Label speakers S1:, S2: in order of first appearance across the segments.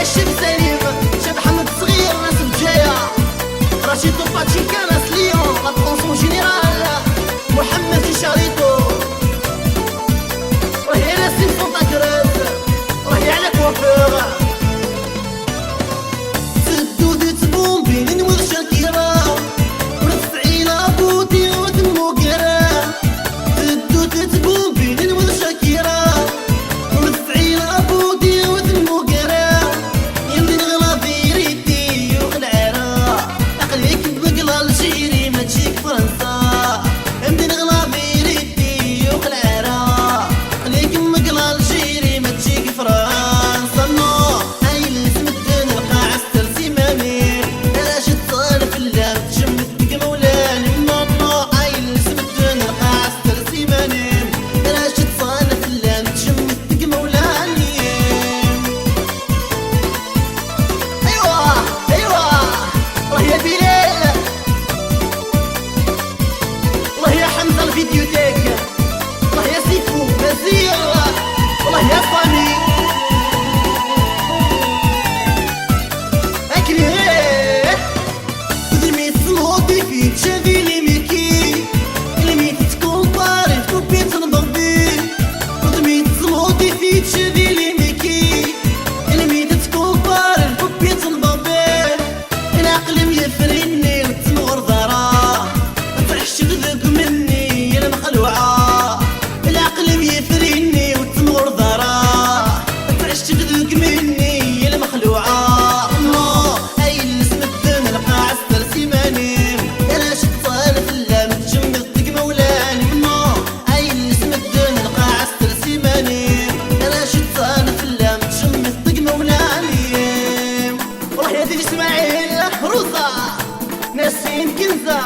S1: شب سليم شب حمد صغير ناس بجاية رشيد باتشيكا ناس ليون لا ترونسون جينيرال محمد شاريتو راهي على سيمفون تاكرز راهي على كوافور سدو ديت بومبي ننوض شاكيرا ورفعينا بوتي ودمو كرا سدو ديت بومبي ننوض شاكيرا ورفعينا بوتي ودمو كرا يمدي نغلا فيريتي وخلعرا اخليك بقلا الجيري ما تجيك فرنسا يمدي نغلا فيريتي وخلعرا خليك مقلا الجيري ما تجيك فرنسا نو هاي اللي سمدن القاع استرسي مامي علاش تصالف اللام تجمدك مولاني نو هاي اللي سمدن القاع استرسي مامي علاش تصالف اللام تجمدك مولاني ايوا راه يا بلال والله يا حمزه الفيديوتيك والله يا سيفو بزير والله يا فامي اكلي ودمي صوتي في تشافي لي ميكي كلمي تكومباري في كوبيت نضربي ودمي صوتي في تشافي لي ميكي كلمي تكومباري في كوبيت نضربي العقل ميفرني وتمغر ضراه ما تفرحش تذوق مني يا المخلوعه العقل ميفرني وتمغر ضراه ما تفرحش تذوق مني يا المخلوعه هاي اللي سمدن القاع استرسي ماني علاش تصالف اللام تجمدك مولاني هاي اللي سمدن القاع استرسي ماني علاش تصالف اللام تجمدك مولاني والله يا ديدي اسماعيل روسا ناسين كنزة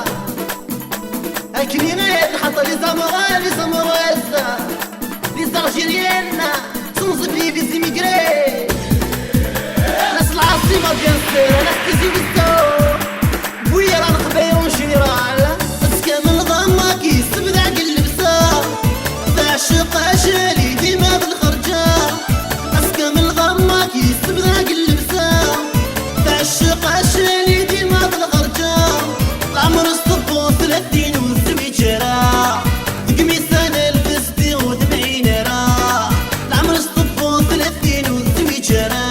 S1: اكلينا نحط لي زمرز لي زالجيريان تنصب لي في زيميغري ناس العاصمة بيان سير ناس تزي بالزور بويا راه نخبايون جينيرال بس كامل ضما كيسبد عقل اللبسة تعشق عجالي ديما بالخرجة بس كامل ضما كيسبد عقل اللبسة تعشق عجالي ديما بالخرجة العمر الصبو 30 والزوي جرا قميصان الفستي ودمعين راه العمر الصبو 30 والزوي جرا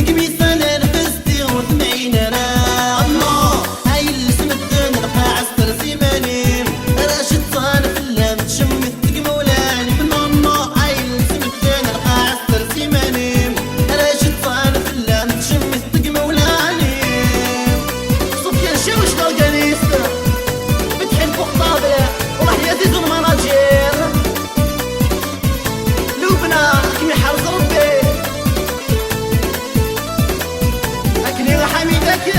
S1: قميصان الفستي ودمعين راه هاي اللي سمدن القاع استرسي ماني علاش تصالف اللام تشمتك مولاني هاي اللي سمدن القاع استرسي ماني علاش تصالف اللام تشمتك مولاني سفيان شاوش الاورغانيست فتحي البوغطابل والله يا زيزو المناجير لبنى كيما يحرز ربي اكلي حميدك